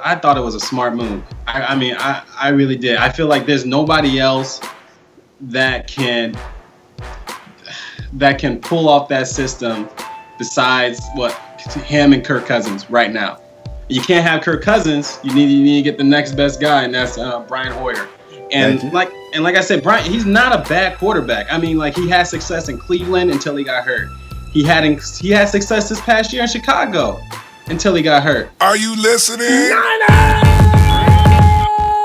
I thought it was a smart move. I mean, I really did. I feel like there's nobody else that can pull off that system besides him and Kirk Cousins right now. You can't have Kirk Cousins. You need to get the next best guy, and that's Brian Hoyer. And like I said, Brian, he's not a bad quarterback. I mean, like, he had success in Cleveland until he got hurt. He had success this past year in Chicago until he got hurt. Are you listening? Niners!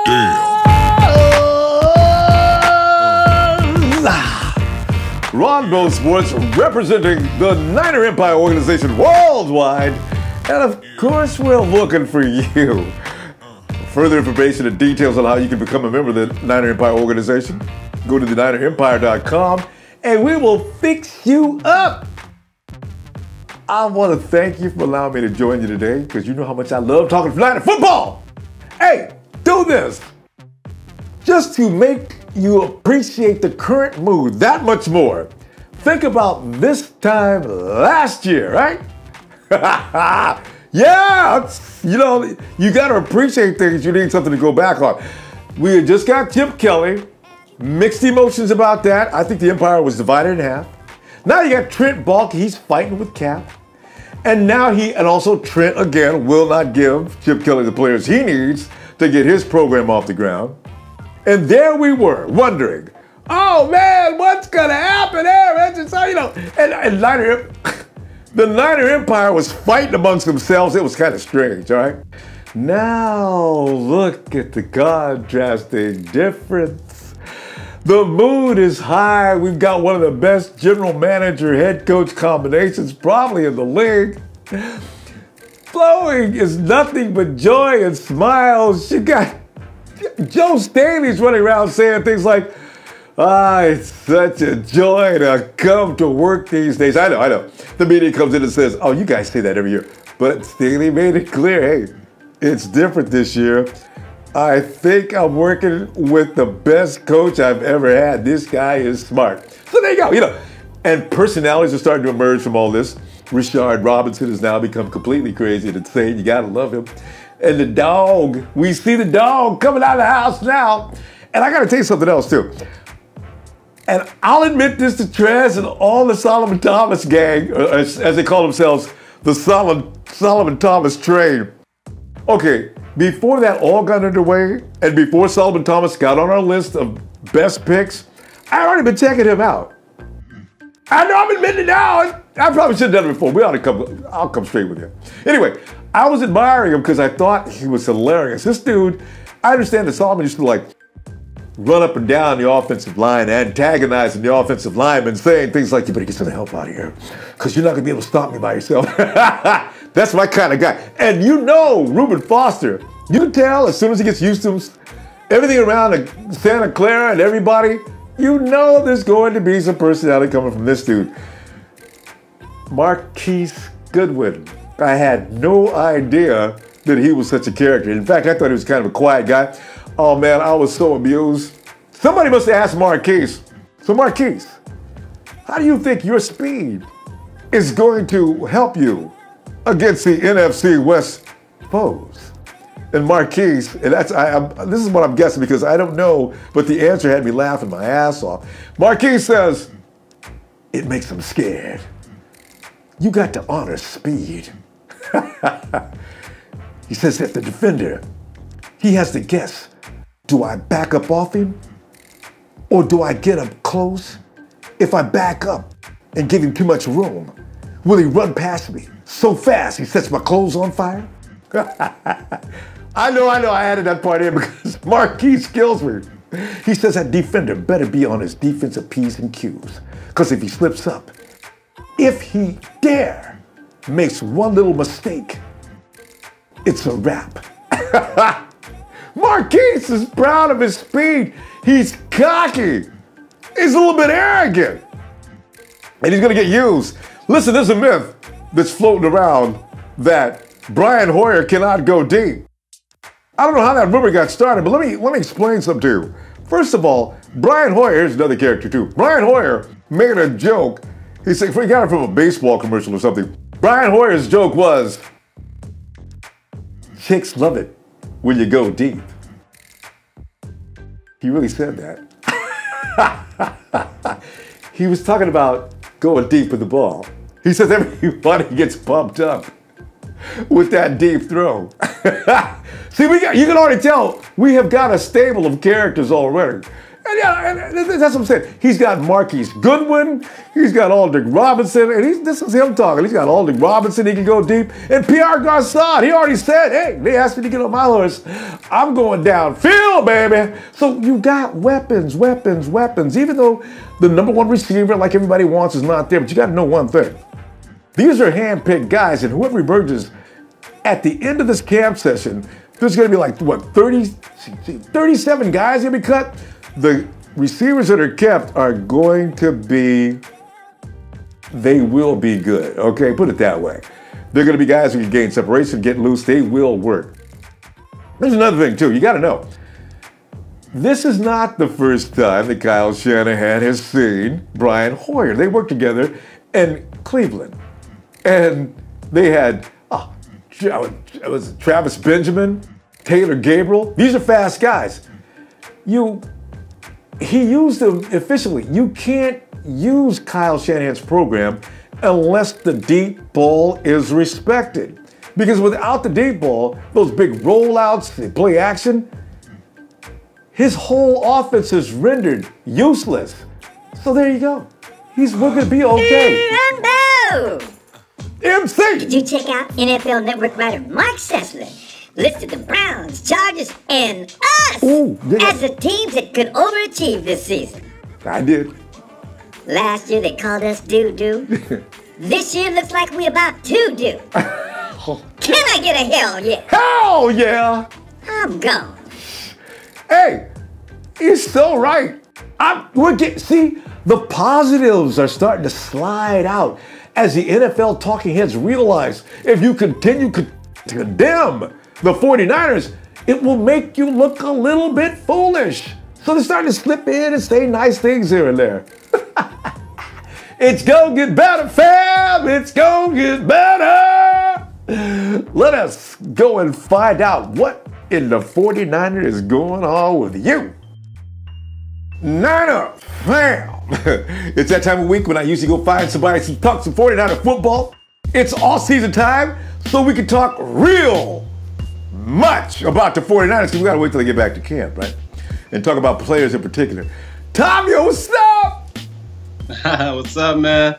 Damn. Ronbo Sports representing the Niner Empire organization worldwide. And of course, we're looking for you. Further information and details on how you can become a member of the Niner Empire organization, go to theninerempire.com and we will fix you up. I want to thank you for allowing me to join you today because you know how much I love talking Niner football. Hey, do this just to make you appreciate the current mood that much more. Think about this time last year, right? Yeah, you know, you got to appreciate things. You need something to go back on. We had just got Chip Kelly. Mixed emotions about that. I think the Empire was divided in half. Now you got Trent Baalke. He's fighting with Cap. And now and also Trent, again, will not give Chip Kelly the players he needs to get his program off the ground. And there we were, wondering, oh, man, what's going to happen there? You know, and the Niner Empire was fighting amongst themselves. It was kind of strange, all right? Now, look at the contrasting difference. The mood is high. We've got one of the best general manager head coach combinations probably in the league. Flowing is nothing but joy and smiles. You got Joe Staley's running around saying things like, it's such a joy to come to work these days. I know. The media comes in and says, oh, you guys say that every year. But Staley made it clear, hey, it's different this year. I think I'm working with the best coach I've ever had. This guy is smart. So there you go, you know. And personalities are starting to emerge from all this. Richard Robinson has now become completely crazy and insane. You gotta love him. And the dog, we see the dog coming out of the house now. And I gotta tell you something else too. And I'll admit this to Trez and all the Solomon Thomas gang, or as they call themselves, the Solomon Thomas train. Okay, before that all got underway, and before Solomon Thomas got on our list of best picks, I'd already been checking him out. I know I'm admitting it now. I probably should have done it before. I'll come straight with you. Anyway, I was admiring him because I thought he was hilarious. This dude, I understand that Solomon used to like run up and down the offensive line, antagonizing the offensive linemen, saying things like, you better get some help out of here because you're not going to be able to stop me by yourself. That's my kind of guy. And you know Reuben Foster, you can tell as soon as he gets used to everything around Santa Clara and everybody, you know there's going to be some personality coming from this dude. Marquise Goodwin. I had no idea that he was such a character. In fact, I thought he was kind of a quiet guy. Oh man, I was so amused. Somebody must have asked Marquise. So Marquise, how do you think your speed is going to help you against the NFC West foes? And Marquise, and this is what I'm guessing because I don't know, but the answer had me laughing my ass off. Marquise says, it makes them scared. You got to honor speed. He says that the defender, he has to guess, do I back up off him or do I get up close? If I back up and give him too much room, will he run past me so fast he sets my clothes on fire? I know, I added that part in because Marquise kills me. He says that defender better be on his defensive P's and Q's because if he slips up, if he dare makes one little mistake, it's a wrap. Marquise is proud of his speed. He's cocky. He's a little bit arrogant. And he's going to get used. Listen, there's a myth that's floating around that Brian Hoyer cannot go deep. I don't know how that rumor got started, but let me explain something to you. First of all, Brian Hoyer, here's another character too. Brian Hoyer made a joke. He said, he got it from a baseball commercial or something. Brian Hoyer's joke was, chicks love it when you go deep. He really said that. He was talking about going deep with the ball. He says everybody gets pumped up with that deep throw. See, you can already tell we have got a stable of characters already. And that's what I'm saying. He's got Marquise Goodwin. He's got Aldrick Robinson. And this is him talking. He's got Aldrick Robinson. He can go deep. And Pierre Garcon, he already said, hey, they asked me to get on my horse. I'm going downfield, baby. So you got weapons. Even though the number one receiver, like everybody wants, is not there. But you got to know one thing. These are hand-picked guys. And whoever emerges at the end of this camp session, there's going to be like, what, 37 guys going to be cut? The receivers that are kept are going to be, they will be good, okay? Put it that way. They're going to be guys who can gain separation, get loose, they will work. There's another thing, too. You got to know. This is not the first time that Kyle Shanahan has seen Brian Hoyer. They worked together in Cleveland. And they had, it was Travis Benjamin, Taylor Gabriel. These are fast guys. He used them efficiently. You can't use Kyle Shanahan's program unless the deep ball is respected. Because without the deep ball, those big rollouts, the play action, his whole offense is rendered useless. So there you go. We're going to be okay. Ronbo! MC! Did you check out NFL Network writer Mark Sessler? Listed the Browns, Chargers, and us as the teams that could overachieve this season. I did. Last year they called us doo-doo. This year looks like we about to do. Can I get a hell yeah? Hell yeah! I'm gone. Hey, you're so right. See, the positives are starting to slide out as the NFL talking heads realize if you continue to condemn the 49ers, it will make you look a little bit foolish. So they're starting to slip in and say nice things here and there. It's gonna get better, fam. It's gonna get better. Let us go and find out what in the 49ers is going on with you. Niner fam. It's that time of week when I usually go find somebody to talk some 49er football. It's off-season time, so we can talk real much about the 49ers, because we got to wait till they get back to camp, right? And talk about players in particular. Tommy, what's up? What's up, man?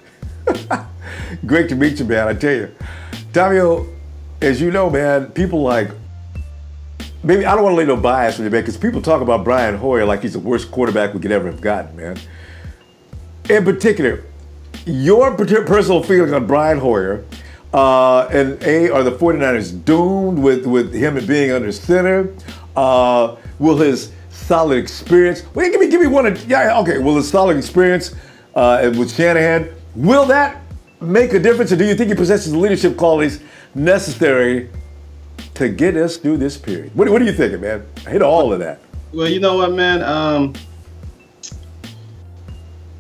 Great to meet you, man, I tell you. Tommy, as you know, man, people like, maybe I don't want to lay no bias on you, man, because people talk about Brian Hoyer like he's the worst quarterback we could ever have gotten, man. In particular, your personal feeling on Brian Hoyer, and are the 49ers doomed with him being under center? Will his solid experience, well, give me one, will his solid experience with Shanahan, will that make a difference, or do you think he possesses the leadership qualities necessary to get us through this period? What are you thinking, man? I hit all of that. Well, you know what, man?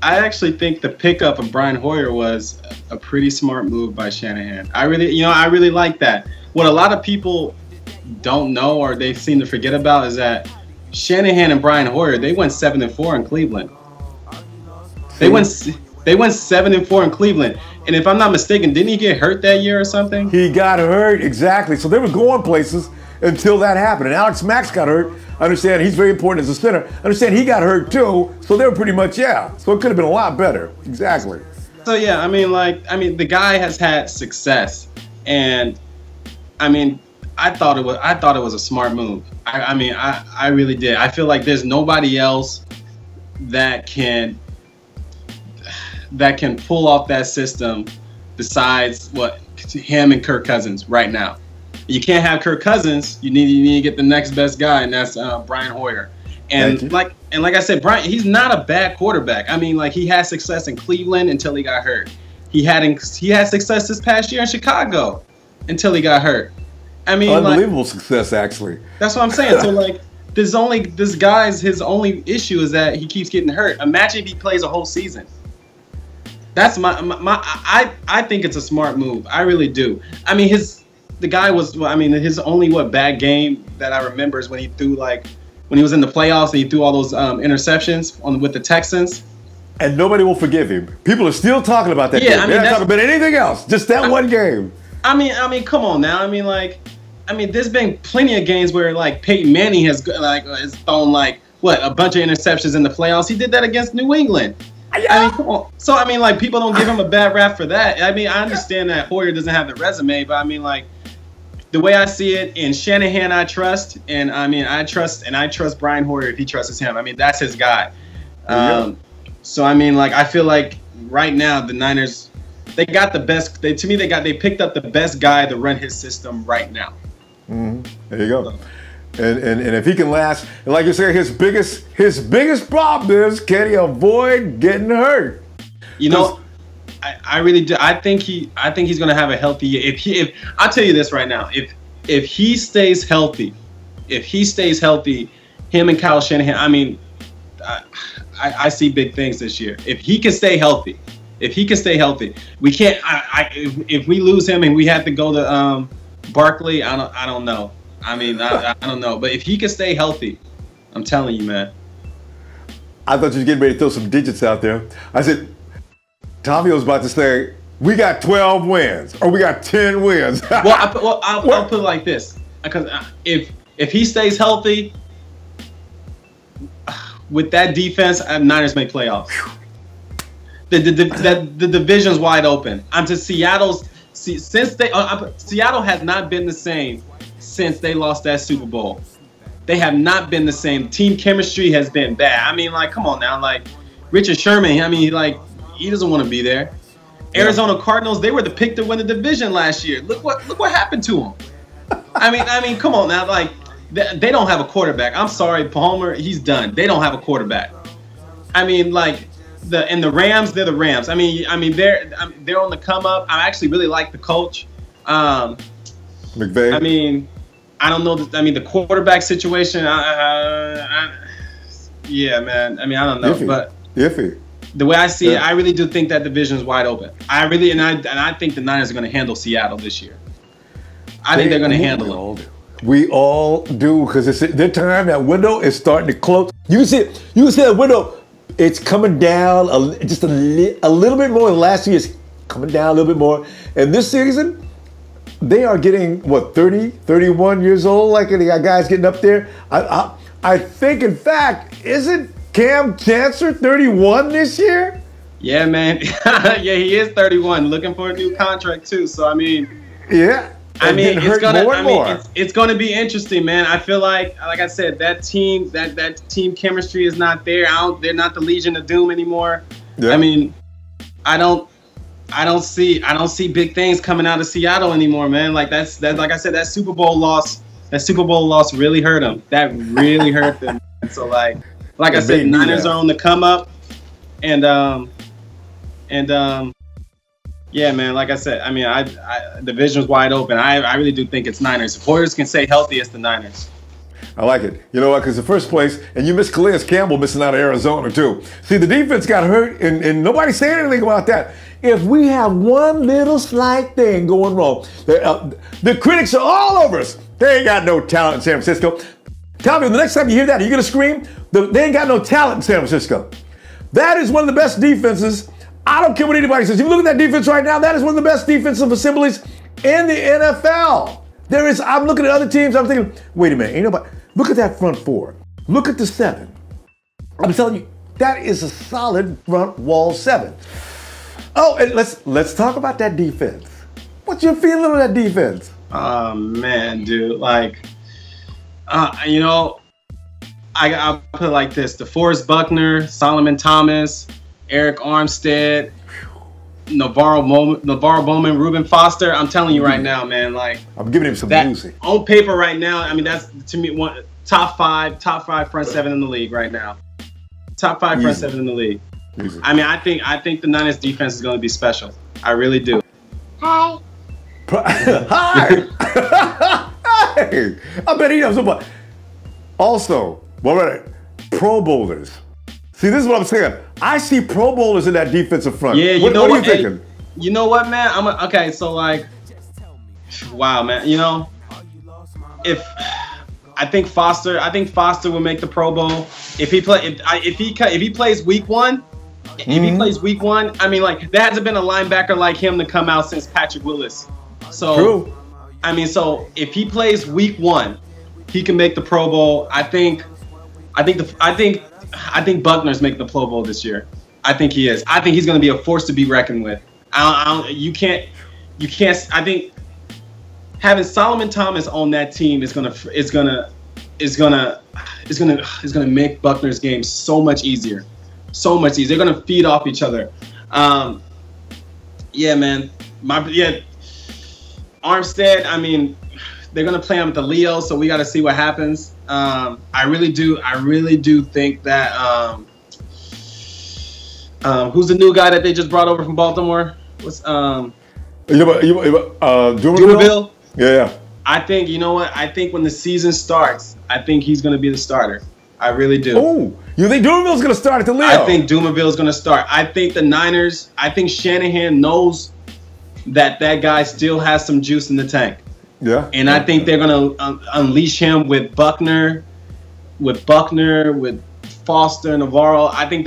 I actually think the pickup of Brian Hoyer was a pretty smart move by Shanahan. I really like that. What a lot of people don't know, or they seem to forget about, is that Shanahan and Brian Hoyer, they went 7-4 in Cleveland. They went 7-4 in Cleveland. And if I'm not mistaken, didn't he get hurt that year or something? He got hurt, exactly. So they were going places until that happened. And Alex Max got hurt. I understand he's very important as a center. I understand he got hurt too. So they were pretty much, So it could have been a lot better. Exactly. So yeah, I mean, the guy has had success, and I thought it was a smart move. I really did. I feel like there's nobody else that can pull off that system besides him and Kirk Cousins right now. You can't have Kirk Cousins. You need to get the next best guy, and that's Brian Hoyer. And like I said, Brian, he's not a bad quarterback. He had success in Cleveland until he got hurt. He had success this past year in Chicago until he got hurt. Unbelievable success, actually. That's what I'm saying. So his only issue is that he keeps getting hurt. Imagine if he plays a whole season. That's I think it's a smart move. I really do. the guy was. I mean, his only bad game that I remember is when he threw when he was in the playoffs and he threw all those interceptions with the Texans. And nobody will forgive him. People are still talking about that. Yeah, game. They're not talking about anything else. Just that one game. I mean, come on now. I mean, there's been plenty of games where Peyton Manning has thrown a bunch of interceptions in the playoffs. He did that against New England. I mean, come on. So I mean, people don't give him a bad rap for that. I mean, I understand that Hoyer doesn't have the resume, but I mean, the way I see it, in Shanahan I trust, and I mean, I trust Brian Hoyer if he trusts him. I mean, that's his guy. So I mean, I feel like right now the Niners, they got the best. They picked up the best guy to run his system right now. Mm-hmm. There you go. And if he can last, and like you say, his biggest problem is, can he avoid getting hurt? You know, I really do. I think he's going to have a healthy year. If I'll tell you this right now, if he stays healthy, him and Kyle Shanahan, I mean, I see big things this year. If he can stay healthy, we can't. If we lose him and we have to go to Barkley, I don't know. I mean, I don't know. But if he can stay healthy, I'm telling you, man. I thought you were getting ready to throw some digits out there. I said, Tommy was about to say, we got 12 wins or we got 10 wins. I'll put it like this. Because if he stays healthy, with that defense, Niners make playoffs. The division's wide open. Seattle has not been the same since they lost that Super Bowl. They have not been the same. Team chemistry has been bad. I mean, come on now. Richard Sherman, I mean, he doesn't want to be there. Arizona Cardinals, they were the pick to win the division last year. Look what happened to them. I mean, come on now. They don't have a quarterback. I'm sorry, Palmer, he's done. They don't have a quarterback. I mean, the Rams, they're the Rams. I mean, they're on the come up. I actually really like the coach. McVay. I mean, I don't know. The quarterback situation. Yeah, man. I mean, I don't know, but iffy. The way I see it, I really do think that division is wide open. I think the Niners are going to handle Seattle this year. I think they're going to handle them. We all do, because it's their time. That window is starting to close. You can see that window. It's coming down just a little bit more. Last year, it's coming down a little bit more. And this season, they are getting, 30, 31 years old? They got guys getting up there. I think, in fact, isn't Cam Chancellor 31 this year? Yeah, man. Yeah, he is 31, looking for a new contract, too. So, I mean. Yeah. I mean, it's gonna be interesting, man. I feel like I said, that team chemistry is not there. They're not the Legion of Doom anymore. Yeah. I mean, I don't see big things coming out of Seattle anymore, man. Like I said, that Super Bowl loss really hurt them. That really hurt them. So like I said, Niners are on the come up, and yeah, man. Like I said, I mean, the division's wide open. I really do think it's Niners. If Warriors can stay healthy, it's the Niners. I like it. You know what? Because the first place, and you miss Calais Campbell missing out of Arizona too. See, the defense got hurt, and nobody's saying anything about that. If we have one little slight thing going wrong, the critics are all over us. They ain't got no talent in San Francisco. Tell me, the next time you hear that, are you going to scream? They ain't got no talent in San Francisco. That is one of the best defenses. I don't care what anybody says. If you look at that defense right now, that is one of the best defensive assemblies in the NFL. I'm looking at other teams, I'm thinking, wait a minute, ain't nobody. Look at that front four. Look at the seven. I'm telling you, that is a solid front wall seven. Oh, and let's talk about that defense. What's your feeling on that defense? Oh, man, dude. I'll put it like this. Deforest Buckner, Solomon Thomas, Arik Armstead, Navorro Bowman, Reuben Foster. I'm telling you right now, man. I'm giving him some music. On paper right now, I mean, that's, to me, one top five front seven in the league right now. Top five front seven in the league. Easy. I mean, I think the Niners defense is going to be special. I really do. Hi. Hi. Hey. I bet he knows about. Also, Pro Bowlers. See, this is what I'm saying. I see Pro Bowlers in that defensive front. Yeah, what are you thinking? You know what, man? Okay, so wow, man. You know, I think Foster will make the Pro Bowl if he plays week one. If he plays week one, I mean, like, there hasn't been a linebacker like him to come out since Patrick Willis. So, true. I mean, so if he plays week one, he can make the Pro Bowl. I think Buckner's making the Pro Bowl this year. I think he is. I think he's going to be a force to be reckoned with. You can't. I think having Solomon Thomas on that team is gonna make Buckner's game so much easier. So much easier. They're gonna feed off each other. Yeah, man. Armstead. I mean, they're gonna play him with the Leo, so we got to see what happens. I really do think that. Who's the new guy that they just brought over from Baltimore? What's Dumervil? Yeah. I think, you know what? I think when the season starts, I think he's going to be the starter. I really do. Oh, you think Dumervil's going to start at the Leo? I think Dumervil's going to start. I think the Niners, I think Shanahan knows that guy still has some juice in the tank. Yeah. And I think they're going to unleash him with Buckner, with Foster and Navarro. I think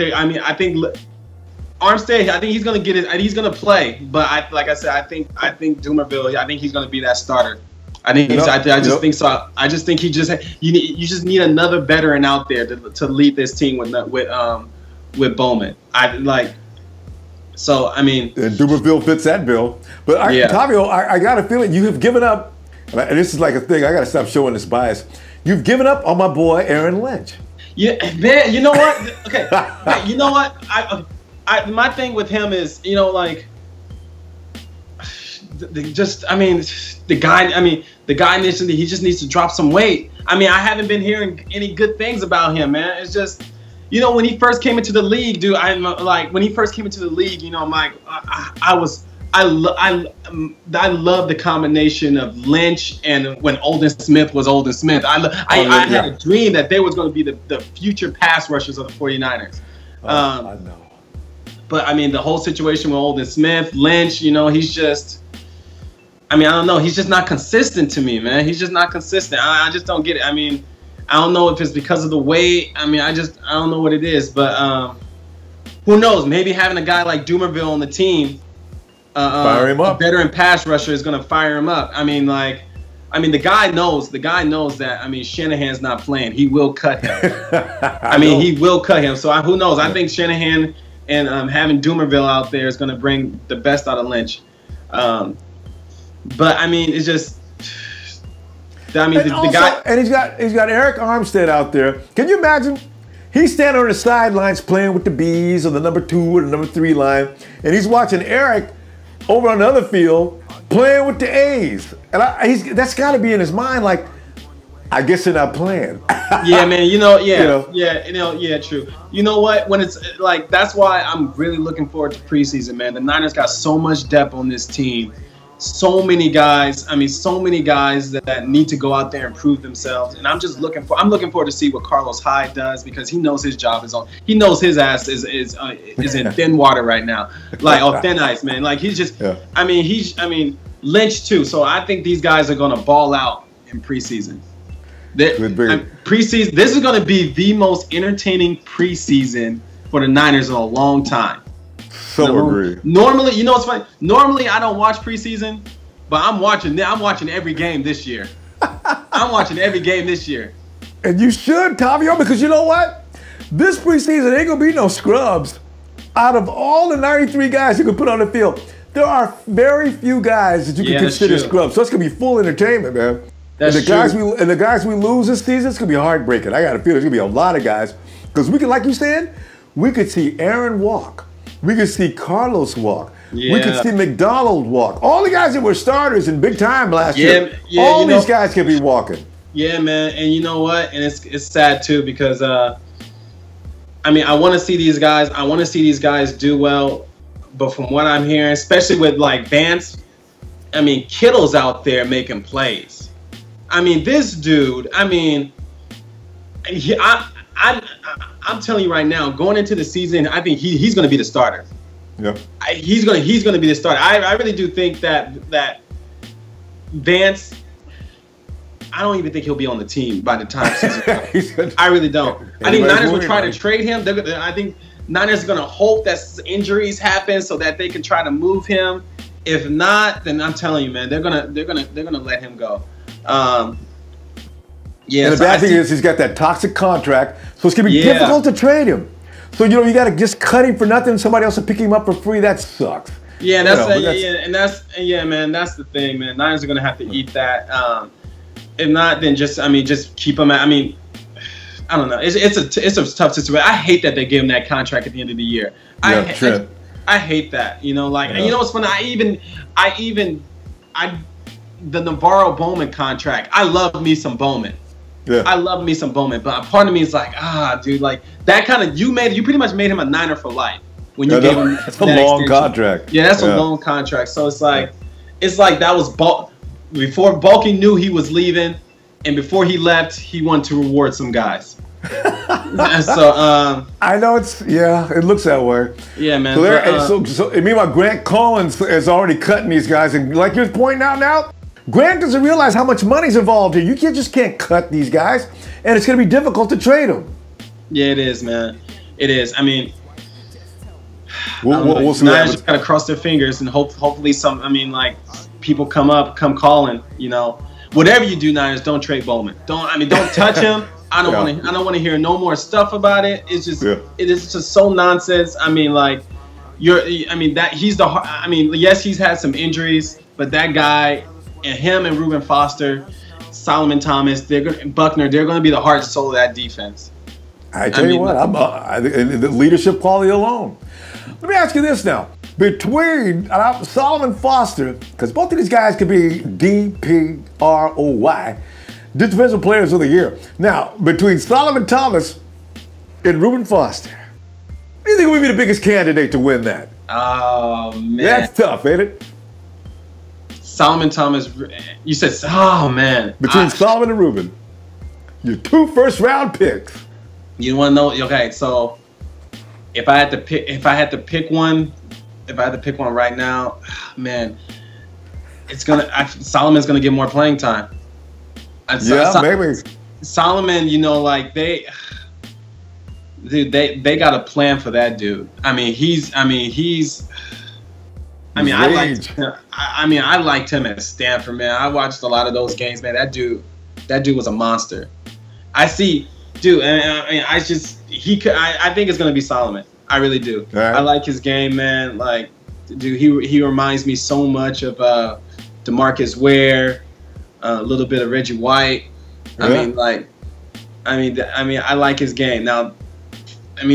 Armstead, I think he's gonna get it. He's gonna play, but like I said, I think Dumervil. I think he's gonna be that starter. I think think so. I just think you just need another veteran out there to lead this team with Bowman. So I mean, and Dumervil fits that bill. But Tavio, I got a feeling you have given up, and this is like a thing. I got to stop showing this bias. You've given up on my boy Aaron Lynch. Yeah, man. You know what? Okay, man, you know what? My thing with him is, you know, like, the guy needs to drop some weight. I mean, I haven't been hearing any good things about him, man. It's just, you know, when he first came into the league, dude, you know, I'm like, I love the combination of Lynch and when Aldon Smith was Aldon Smith. I had a dream that they was going to be the future pass rushers of the 49ers. I know. But, I mean, the whole situation with Aldon Smith, Lynch, you know, he's just, I mean, I don't know. He's just not consistent to me, man. He's just not consistent. I just don't get it. I mean, I don't know if it's because of the weight. I mean, I don't know what it is. But who knows? Maybe having a guy like Dumervil on the team, fire him up. A veteran pass rusher is going to fire him up. I mean, the guy knows that, I mean, Shanahan's not playing. He will cut him. He will cut him. So who knows? I think Shanahan and having Dumervil out there is going to bring the best out of Lynch. But I mean, it's just, I mean, the guy, and he's got Arik Armstead out there. Can you imagine? He's standing on the sidelines playing with the Bs on the number 2 or the number 3 line, and he's watching Arik over on the other field playing with the A's, and that's got to be in his mind, like, I guess they're not playing. Yeah, man. True. You know what? When it's like, that's why I'm really looking forward to preseason, man. The Niners got so much depth on this team. So many guys. I mean, so many guys that need to go out there and prove themselves. And I'm looking forward to see what Carlos Hyde does, because he knows his job is on. He knows his ass is in thin water right now, like on thin ice, man. Like he's just. Yeah. I mean, Lynch too. So I think these guys are gonna ball out in preseason. Preseason. This is going to be the most entertaining preseason for the Niners in a long time. So agree. Normally, you know what's funny? Normally, I don't watch preseason, but I'm watching every game this year. I'm watching every game this year. And you should, Tavio, because you know what? This preseason ain't going to be no scrubs. Out of all the 93 guys you can put on the field, there are very few guys that you can consider scrubs. So it's going to be full entertainment, man. And the guys we lose this season, it's gonna be heartbreaking. I got a feeling there's gonna be a lot of guys, because we could, like you said, we could see Aaron walk, we could see Carlos walk, we could see McDonald walk. All the guys that were starters in big time last year, all these guys could be walking. Yeah, man. And you know what? And it's sad too, because I mean, I want to see these guys. I want to see these guys do well, but from what I'm hearing, especially with like Vance, I mean, Kittle's out there making plays. I mean, this dude, I mean, I'm telling you right now, going into the season, I think he's going to be the starter. Yeah. He's going to be the starter. I really do think that Vance, I don't even think he'll be on the team by the time season. I really don't. I think Niners will try to trade him. I think Niners are going to hope that injuries happen so that they can try to move him. If not, then I'm telling you, man, they're gonna let him go. Yeah. And the bad thing is he's got that toxic contract, so it's gonna be difficult to trade him. So you got to just cut him for nothing. Somebody else will pick him up for free. That sucks. Yeah, man. That's the thing, man. Niners are gonna have to eat that. If not, then just keep him. I don't know. It's a tough situation. I hate that they gave him that contract at the end of the year. I hate that. And you know what's funny? The Navorro Bowman contract. I love me some Bowman. Yeah. I love me some Bowman, but part of me is like, dude, like that kind of you pretty much made him a Niner for life when you gave him that's a long contract. Yeah, that's a long contract. So it's like that was before Bulky knew he was leaving, and before he left, he wanted to reward some guys. So I know it looks that way. Yeah, man. So meanwhile, Grant Collins is already cutting these guys, and like you're pointing out now, Grant doesn't realize how much money's involved here. You just can't cut these guys, and it's going to be difficult to trade them. Yeah, it is, man. It is. I mean, we'll see. Niners just gotta cross their fingers and hopefully people come calling. Whatever you do, Niners, don't trade Bowman. Don't touch him. I don't want to hear no more stuff about it. It's just it is just so nonsense. Yes, he's had some injuries, but that guy and him and Reuben Foster, Solomon Thomas, Buckner, they're going to be the heart and soul of that defense. I tell you what, the leadership quality alone. Let me ask you this now. Between Solomon Foster, because both of these guys could be DPROY, Defensive Players of the Year. Now, between Solomon Thomas and Reuben Foster, who do you think would be the biggest candidate to win that? Oh, man. That's tough, ain't it? Solomon Thomas, you said, oh, man. Between Solomon and Reuben, your 2 first-round picks. You want to know? Okay, so if I had to pick one right now, man, Solomon's gonna get more playing time. Maybe. Solomon, they got a plan for that dude. I liked him at Stanford, man. I watched a lot of those games, man. That dude was a monster. I think it's gonna be Solomon. I really do. Right. I like his game, man. Like, dude, he reminds me so much of DeMarcus Ware, a little bit of Reggie White. Yeah. I like his game. Now, I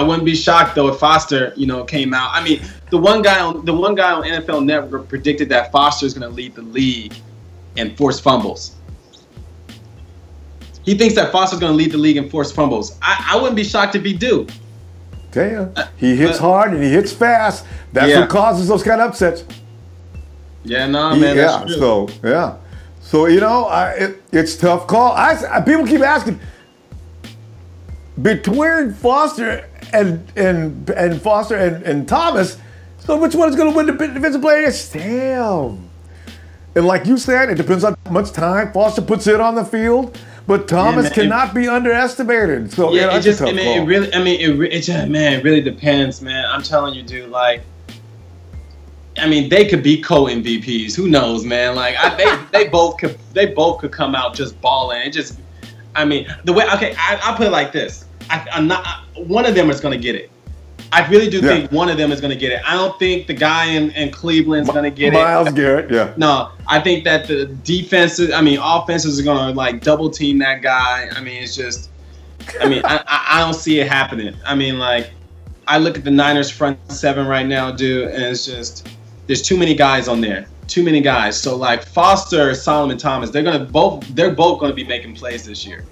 wouldn't be shocked though if Foster, came out. The one guy on NFL Network predicted that Foster is going to lead the league in forced fumbles. He thinks that Foster's going to lead the league in forced fumbles. I wouldn't be shocked if he do. Damn. He hits hard and he hits fast. That's what causes those kind of upsets. Yeah, man. That's true. So it's tough call. People keep asking between Foster and Foster and Thomas. So which one is going to win the defensive player? Damn. And like you said, it depends on how much time Foster puts in on the field. But Thomas cannot be underestimated. So that's a tough call. It really depends, man. I'm telling you, dude. They could be co-MVPs. Who knows, man? They both could come out just balling. I'll put it like this. One of them is gonna get it. I really do think one of them is gonna get it. I don't think the guy in Cleveland is gonna get Myles Garrett, yeah. No, I think that the offenses are gonna double team that guy. I don't see it happening. I look at the Niners front seven right now, dude, and it's just there's too many guys on there. Too many guys. So Foster, Solomon Thomas, they're both gonna be making plays this year.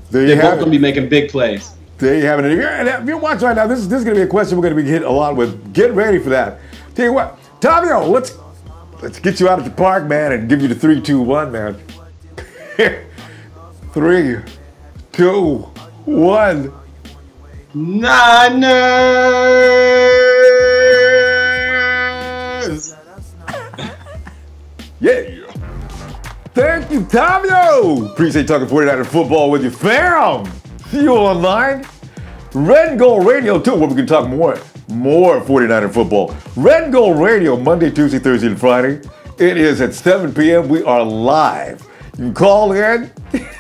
They're both gonna be making big plays. There you have it. If you're watching right now, this is going to be a question we're going to be hit a lot with. Get ready for that. Tell you what, Tavio, let's get you out of the park, man, and give you the 3, 2, 1, man. 3, 2, 1. Niners! you, Tavio. Appreciate talking 49er football with you, fam. See you online. Red and Gold Radio, too, where we can talk more 49er football. Red and Gold Radio, Monday, Tuesday, Thursday, and Friday. It is at 7 p.m. We are live. You can call in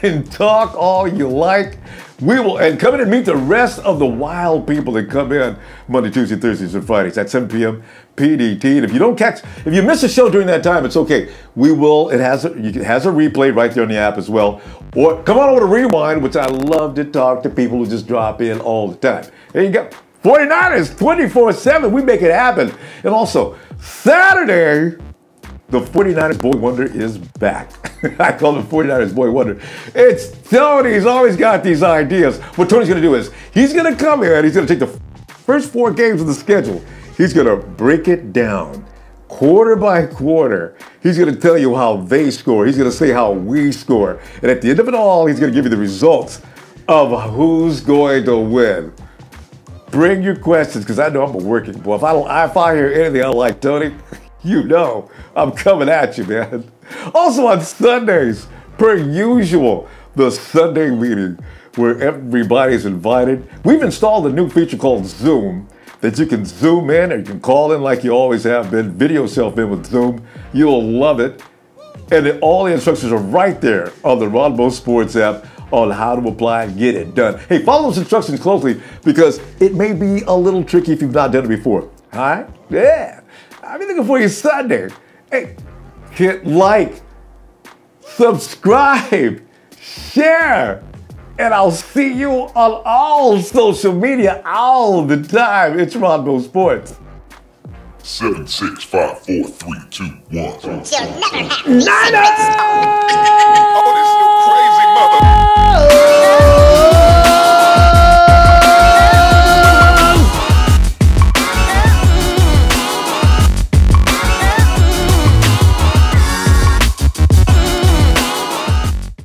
and talk all you like. We will, and come in and meet the rest of the wild people that come in Monday, Tuesday, Thursdays, and Fridays at 7 p.m. PDT. And if you miss the show during that time, it's okay. It has a replay right there on the app as well. Or come on over to Rewind, which I love to talk to people who just drop in all the time. There you go. 49ers 24/7. We make it happen. And also, Saturday, the 49ers Boy Wonder is back. I call him 49ers Boy Wonder. It's Tony. He's always got these ideas. What Tony's going to do is he's going to come here and he's going to take the first 4 games of the schedule. He's going to break it down quarter by quarter. He's going to tell you how they score. He's going to say how we score. And at the end of it all, he's going to give you the results of who's going to win. Bring your questions, because I know I'm a working boy. If I hear anything I like, Tony, you know I'm coming at you, man. Also on Sundays, per usual, the Sunday meeting where everybody's invited. We've installed a new feature called Zoom that you can zoom in or you can call in like you always have been. Video yourself in with Zoom. You'll love it. And all the instructions are right there on the Ronbo Sports app on how to apply and get it done. Hey, follow those instructions closely because it may be a little tricky if you've not done it before. All right? Yeah. I'll be looking for you Sunday. Hey, hit like, subscribe, share, and I'll see you on all social media all the time. It's Ronbo Sports. 7, 6, 5, 4, 3, 2, 1. You'll never have me.